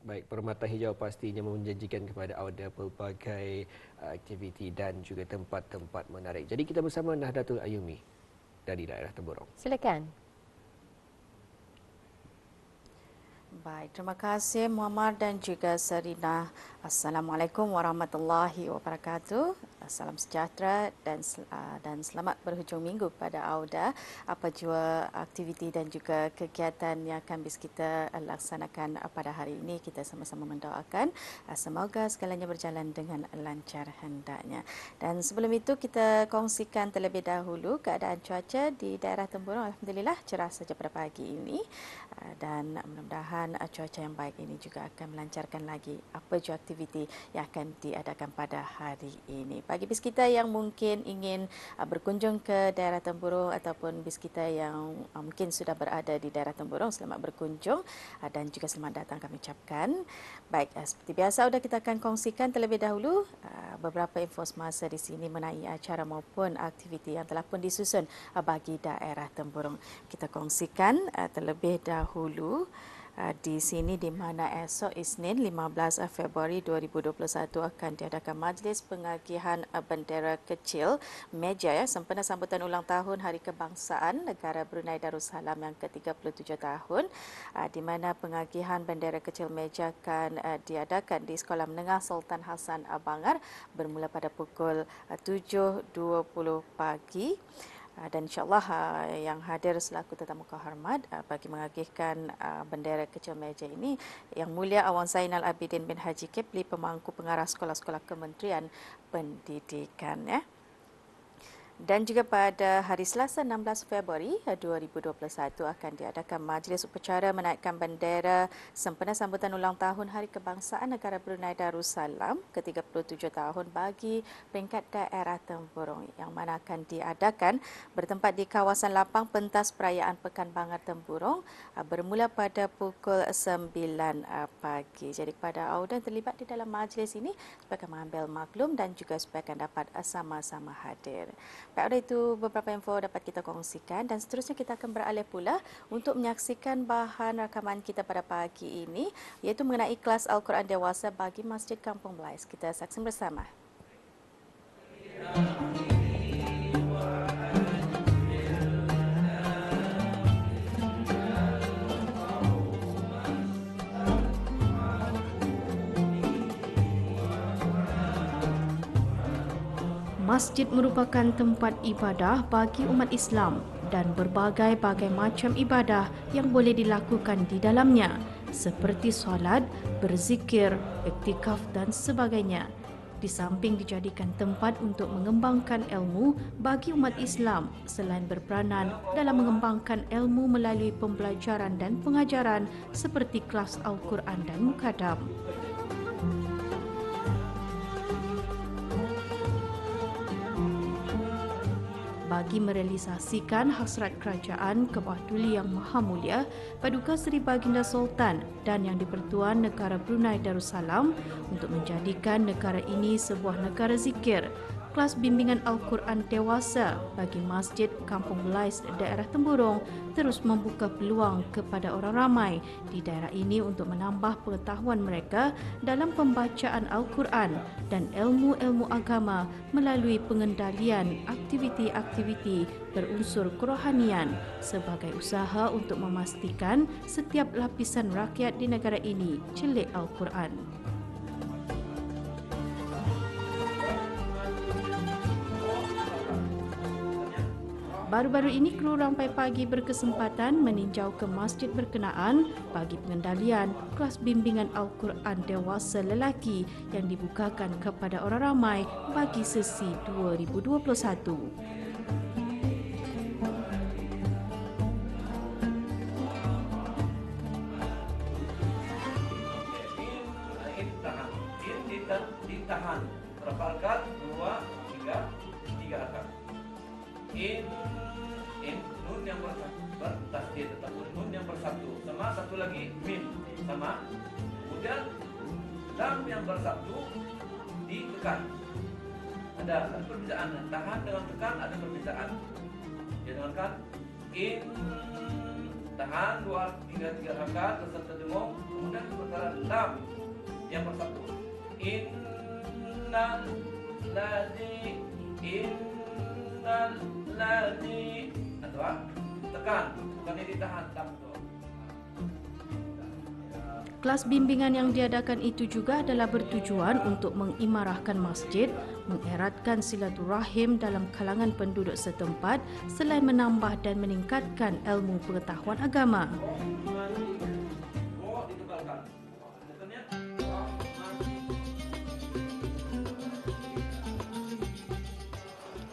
Baik, Permata Hijau pastinya menjanjikan kepada Auda pelbagai aktiviti dan juga tempat-tempat menarik. Jadi kita bersama Nahdlatul Ayumi dari daerah Temburong. Silakan. Baik, terima kasih Muhammad dan juga Serina. Assalamualaikum warahmatullahi wabarakatuh. Salam sejahtera dan selamat berhujung minggu pada Auda. Apa jua aktiviti dan juga kegiatan yang akan kita laksanakan pada hari ini, kita sama-sama mendoakan semoga segalanya berjalan dengan lancar hendaknya. Dan sebelum itu kita kongsikan terlebih dahulu keadaan cuaca di daerah Temburong. Alhamdulillah cerah saja pada pagi ini dan mudah-mudahan cuaca yang baik ini juga akan melancarkan lagi apa jua aktiviti yang akan diadakan pada hari ini. Bagi bis kita yang mungkin ingin berkunjung ke daerah Temburong ataupun bis kita yang mungkin sudah berada di daerah Temburong, selamat berkunjung dan juga selamat datang kami ucapkan. Baik, seperti biasa sudah kita akan kongsikan terlebih dahulu beberapa info semasa di sini mengenai acara maupun aktiviti yang telah pun disusun bagi daerah Temburong. Kita kongsikan terlebih dahulu di sini di mana esok Isnin 15 Februari 2021 akan diadakan majlis pengagihan bendera kecil meja sempena sambutan ulang tahun Hari Kebangsaan Negara Brunei Darussalam yang ke-37 tahun, di mana pengagihan bendera kecil meja akan diadakan di Sekolah Menengah Sultan Hassan Bangar bermula pada pukul 7.20 pagi. Dan insyaAllah yang hadir selaku tetamu kehormat bagi mengagihkan bendera kecil meja ini Yang Mulia Awan Zainal Abidin bin Haji Kepli, Pemangku Pengarah Sekolah-Sekolah Kementerian Pendidikan. Dan juga pada hari Selasa 16 Februari 2021 akan diadakan majlis upacara menaikkan bendera sempena sambutan ulang tahun Hari Kebangsaan Negara Brunei Darussalam ke-37 tahun bagi peringkat daerah Temburong yang mana akan diadakan bertempat di kawasan lapang pentas perayaan Pekan Bangar Temburong bermula pada pukul 9 pagi. Jadi kepada Auda terlibat di dalam majlis ini supaya mengambil maklum dan juga supaya akan dapat sama-sama hadir. Baik, oleh itu beberapa info dapat kita kongsikan dan seterusnya kita akan beralih pula untuk menyaksikan bahan rakaman kita pada pagi ini iaitu mengenai kelas Al-Quran Dewasa bagi Masjid Kampung Belais. Kita saksikan bersama. Masjid merupakan tempat ibadah bagi umat Islam dan berbagai-bagai macam ibadah yang boleh dilakukan di dalamnya seperti solat, berzikir, iktikaf dan sebagainya. Di samping dijadikan tempat untuk mengembangkan ilmu bagi umat Islam selain berperanan dalam mengembangkan ilmu melalui pembelajaran dan pengajaran seperti kelas Al-Quran dan Mukadam. Bagi merealisasikan hasrat kerajaan ke bawah tuli Yang Maha Mulia Paduka Seri Baginda Sultan dan Yang di-Pertuan Negara Brunei Darussalam untuk menjadikan negara ini sebuah negara zikir, kelas bimbingan Al-Quran Dewasa bagi Masjid Kampung Belais daerah Temburong terus membuka peluang kepada orang ramai di daerah ini untuk menambah pengetahuan mereka dalam pembacaan Al-Quran dan ilmu-ilmu agama melalui pengendalian aktiviti-aktiviti berunsur kerohanian sebagai usaha untuk memastikan setiap lapisan rakyat di negara ini celik Al-Quran. Baru-baru ini kru Rampai Pagi berkesempatan meninjau ke masjid berkenaan bagi pengendalian kelas bimbingan Al-Quran Dewasa lelaki yang dibukakan kepada orang ramai bagi sesi 2021. Ditahan berapa rakaat? 2, 3 rakaat. In nun yang bertasdid ataupun nun yang bersatu sama satu lagi mim sama, kemudian lam yang bersatu ditekan. Ada perbezaan, tahan dengan tekan ada perbezaan. Ya, dengarkan in tahan 2, 3 rakaat beserta dengung, kemudian perkara lam yang bersatu. Innal ladzi atau tekan, bukan ditahan lam tu. Kelas bimbingan yang diadakan itu juga adalah bertujuan untuk mengimarahkan masjid, mengeratkan silaturahim dalam kalangan penduduk setempat selain menambah dan meningkatkan ilmu pengetahuan agama.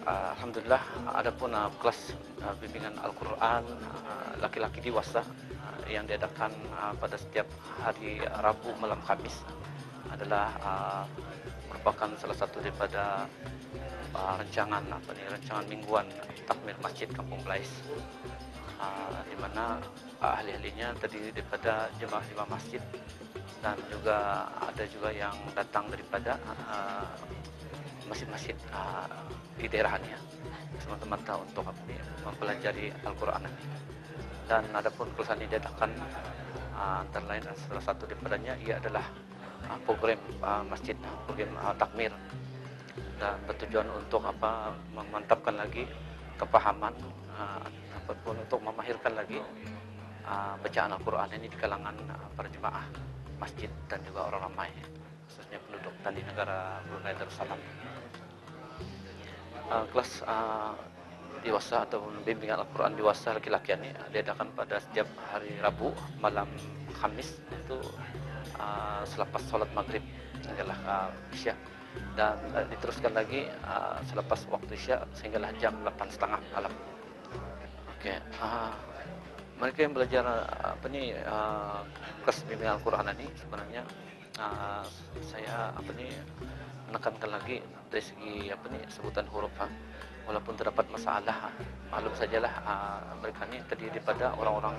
Alhamdulillah, adapun kelas bimbingan Al-Quran laki-laki dewasa yang diadakan pada setiap hari Rabu malam Khamis adalah merupakan salah satu daripada rancangan mingguan takmir Masjid Kampung Belais, di mana ahli-ahlinya terdiri daripada jemaah-jemaah masjid dan juga ada juga yang datang daripada masjid-masjid di daerahannya semata-mata untuk mempelajari Al-Quran. Dan adapun kelas ini diadakan antara lain salah satu daripadanya ia adalah program masjid, program takmir, dan bertujuan untuk memantapkan lagi kepahaman ataupun untuk memahirkan lagi bacaan Al-Quran ini di kalangan para jemaah masjid dan juga orang ramai, khususnya penduduk dan di negara Brunei Darussalam. Kelas dewasa atau bimbingan Al-Quran dewasa laki-laki ini diadakan pada setiap hari Rabu malam Khamis, itu selepas solat maghrib hinggalah Isya, dan diteruskan lagi selepas waktu Isya sehinggalah jam 8.30 malam. Okey, mereka yang belajar kelas bimbingan Al-Quran ini sebenarnya saya menekankan lagi dari segi sebutan huruf. Walaupun terdapat masalah, maklum sajalah mereka ini terdiri daripada orang-orang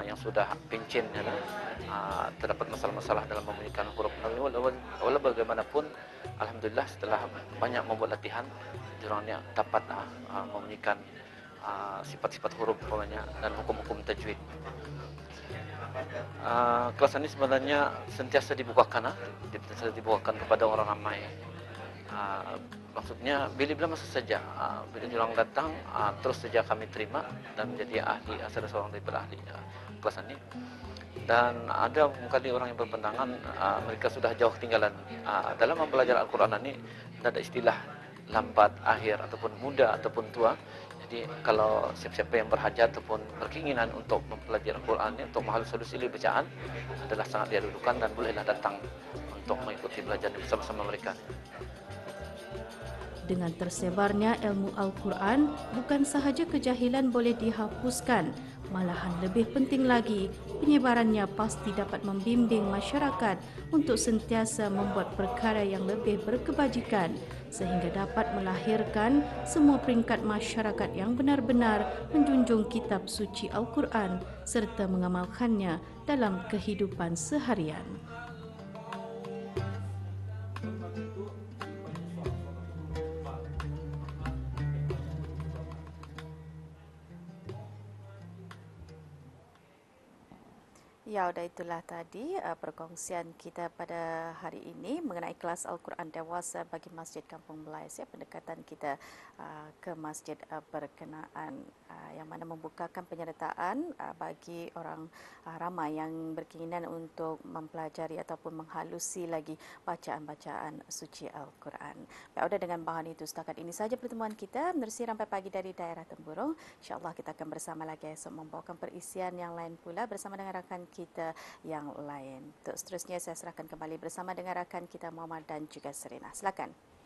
yang sudah pencen, terdapat masalah-masalah dalam membunyikan huruf. Walau bagaimanapun, alhamdulillah setelah banyak membuat latihan, diorangnya dapat membunyikan sifat-sifat huruf dan hukum-hukum tajwid. Kelas ini sebenarnya sentiasa dibukakan kepada orang ramai. Maksudnya bila masa saja bila orang datang, terus saja kami terima dan menjadi ahli, salah seorang daripada ahli kelas ini. Dan ada kali orang yang berpandangan mereka sudah jauh ketinggalan dalam mempelajari Al-Quran ini. Tidak ada istilah lambat, akhir, ataupun muda ataupun tua. Jadi kalau siapa-siapa yang berhajat ataupun berkeinginan untuk mempelajari Al-Quran ini, untuk menghaluskan bacaan, adalah sangat diadudukan dan bolehlah datang untuk mengikuti belajar bersama-sama mereka. Dengan tersebarnya ilmu Al-Quran, bukan sahaja kejahilan boleh dihapuskan, malahan lebih penting lagi, penyebarannya pasti dapat membimbing masyarakat untuk sentiasa membuat perkara yang lebih berkebajikan, sehingga dapat melahirkan semua peringkat masyarakat yang benar-benar menjunjung kitab suci Al-Quran serta mengamalkannya dalam kehidupan seharian. Ya, sudah itulah tadi perkongsian kita pada hari ini mengenai kelas Al-Quran dewasa bagi Masjid Kampung Belais, pendekatan kita ke masjid berkenaan yang mana membukakan penyertaan bagi orang ramai yang berkeinginan untuk mempelajari ataupun menghalusi lagi bacaan-bacaan suci Al-Quran. Baik, sudah dengan bahan itu setakat ini saja pertemuan kita menerusi Rampai Pagi dari daerah Tempurung. InsyaAllah kita akan bersama lagi esok membawakan perisian yang lain pula bersama dengan rakan kita yang lain. Untuk seterusnya saya serahkan kembali bersama dengan rakan kita Muhammad dan juga Serina. Silakan.